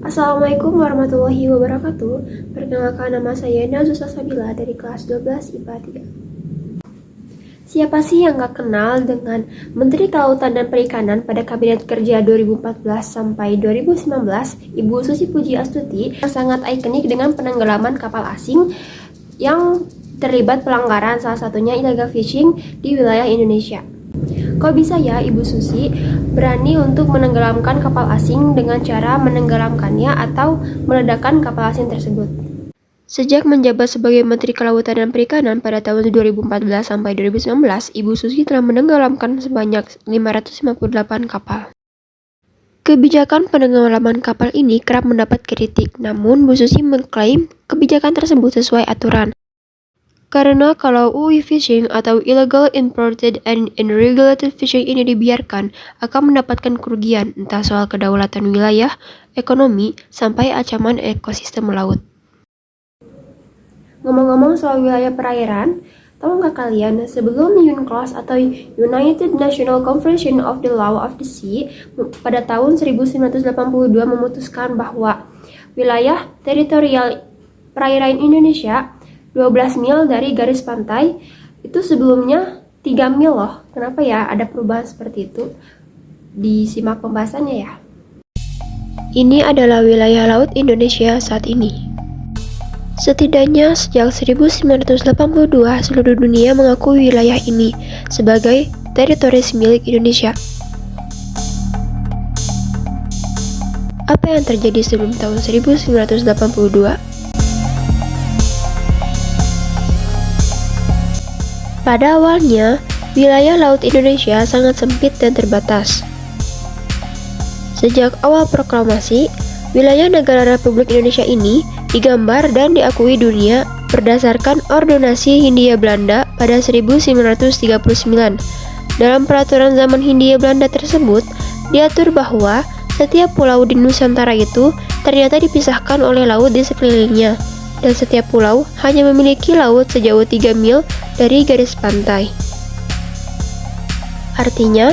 Assalamualaikum warahmatullahi wabarakatuh. Perkenalkan, nama saya Nazusa Sabila dari kelas 12 IPA 3. Siapa sih yang gak kenal dengan Menteri Kelautan dan Perikanan pada Kabinet Kerja 2014 sampai 2019, Ibu Susi Pujiastuti, yang sangat ikonik dengan penenggelaman kapal asing yang terlibat pelanggaran, salah satunya illegal fishing di wilayah Indonesia. Kok bisa ya Ibu Susi berani untuk menenggelamkan kapal asing dengan cara menenggelamkannya atau meledakkan kapal asing tersebut? Sejak menjabat sebagai Menteri Kelautan dan Perikanan pada tahun 2014 sampai 2019, Ibu Susi telah menenggelamkan sebanyak 558 kapal. Kebijakan penenggelaman kapal ini kerap mendapat kritik, namun Bu Susi mengklaim kebijakan tersebut sesuai aturan. Karena kalau fishing atau illegal imported and unregulated fishing ini dibiarkan, akan mendapatkan kerugian, entah soal kedaulatan wilayah, ekonomi, sampai ancaman ekosistem laut. Ngomong-ngomong soal wilayah perairan, tahu nggak kalian sebelum UNCLOS atau United National Conference of the Law of the Sea pada tahun 1982 memutuskan bahwa wilayah teritorial perairan Indonesia 12 mil dari garis pantai itu sebelumnya 3 mil loh. Kenapa ya ada perubahan seperti itu? Disimak pembahasannya ya. Ini adalah wilayah laut Indonesia saat ini. Setidaknya sejak 1982 seluruh dunia mengakui wilayah ini sebagai teritori milik Indonesia. Apa yang terjadi sebelum tahun 1982? Pada awalnya, wilayah laut Indonesia sangat sempit dan terbatas. Sejak awal proklamasi, wilayah negara Republik Indonesia ini digambar dan diakui dunia berdasarkan Ordonansi Hindia Belanda pada 1939. Dalam peraturan zaman Hindia Belanda tersebut, diatur bahwa setiap pulau di Nusantara itu ternyata dipisahkan oleh laut di sekelilingnya, dan setiap pulau hanya memiliki laut sejauh 3 mil dari garis pantai. Artinya,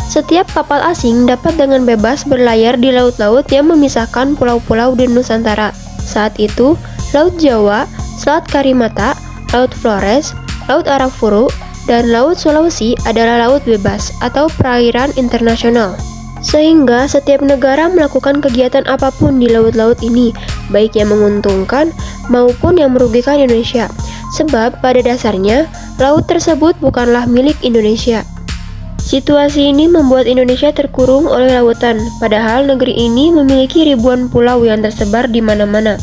setiap kapal asing dapat dengan bebas berlayar di laut-laut yang memisahkan pulau-pulau di Nusantara. Saat itu, Laut Jawa, Selat Karimata, Laut Flores, Laut Arafuru, dan Laut Sulawesi adalah laut bebas atau perairan internasional. Sehingga setiap negara melakukan kegiatan apapun di laut-laut ini, baik yang menguntungkan maupun yang merugikan Indonesia. Sebab pada dasarnya, laut tersebut bukanlah milik Indonesia. Situasi ini membuat Indonesia terkurung oleh lautan, padahal negeri ini memiliki ribuan pulau yang tersebar di mana-mana.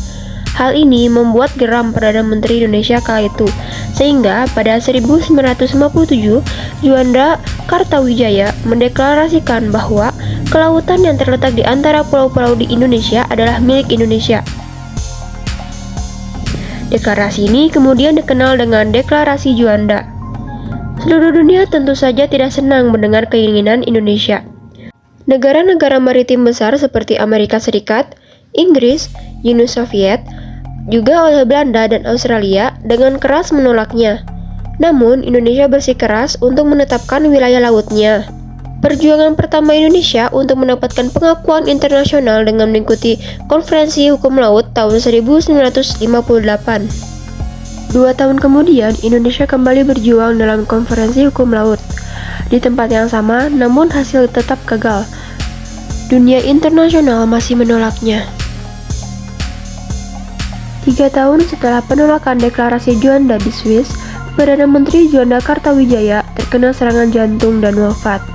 Hal ini membuat geram Perdana Menteri Indonesia kala itu, sehingga pada 1957, Juanda Kartawijaya mendeklarasikan bahwa kelautan yang terletak di antara pulau-pulau di Indonesia adalah milik Indonesia. Deklarasi ini kemudian dikenal dengan Deklarasi Juanda. Seluruh dunia tentu saja tidak senang mendengar keinginan Indonesia. Negara-negara maritim besar seperti Amerika Serikat, Inggris, Uni Soviet, juga oleh Belanda dan Australia dengan keras menolaknya. Namun, Indonesia bersikeras untuk menetapkan wilayah lautnya. Perjuangan pertama Indonesia untuk mendapatkan pengakuan internasional dengan mengikuti Konferensi Hukum Laut tahun 1958. 2 tahun kemudian, Indonesia kembali berjuang dalam Konferensi Hukum Laut. Di tempat yang sama, namun hasil tetap gagal. Dunia internasional masih menolaknya. 3 tahun setelah penolakan deklarasi Juanda di Swiss, Perdana Menteri Juanda Kartawijaya terkena serangan jantung dan wafat.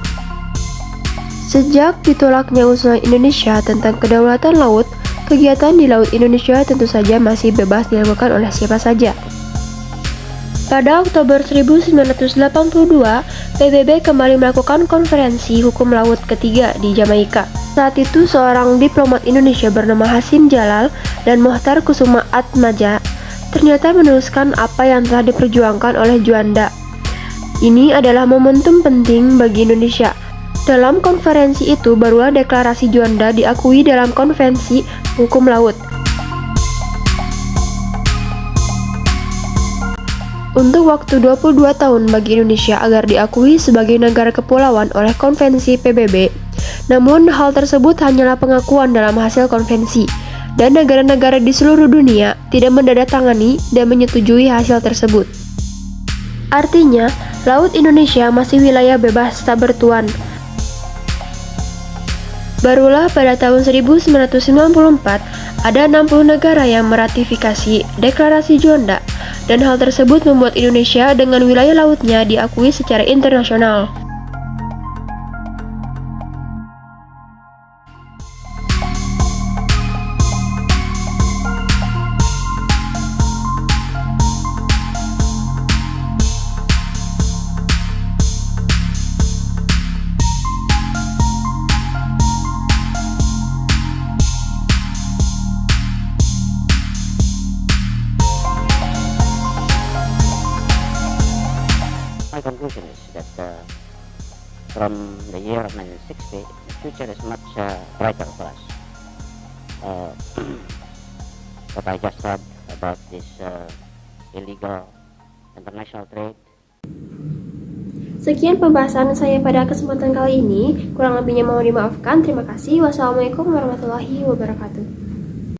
Sejak ditolaknya usulan Indonesia tentang kedaulatan laut, kegiatan di Laut Indonesia tentu saja masih bebas dilakukan oleh siapa saja. Pada Oktober 1982, PBB kembali melakukan konferensi hukum laut ketiga di Jamaika. Saat itu, seorang diplomat Indonesia bernama Hasim Jalal dan Mohtar Kusuma Atmaja ternyata meneruskan apa yang telah diperjuangkan oleh Juanda. Ini adalah momentum penting bagi Indonesia. Dalam konferensi itu, barulah deklarasi Juanda diakui dalam Konvensi Hukum Laut. Untuk waktu 22 tahun bagi Indonesia agar diakui sebagai negara kepulauan oleh Konvensi PBB, Namun, hal tersebut hanyalah pengakuan dalam hasil konvensi, dan negara-negara di seluruh dunia tidak menandatangani dan menyetujui hasil tersebut. Artinya, Laut Indonesia masih wilayah bebas tak bertuan. Barulah pada tahun 1994, ada 60 negara yang meratifikasi Deklarasi Juanda, dan hal tersebut membuat Indonesia dengan wilayah lautnya diakui secara internasional. My conclusion is that from the year of 1960, the future is much brighter for us. What I just said about this illegal international trade. Sekian pembahasan saya pada kesempatan kali ini. Kurang lebihnya mohon dimaafkan. Terima kasih. Wassalamualaikum warahmatullahi wabarakatuh.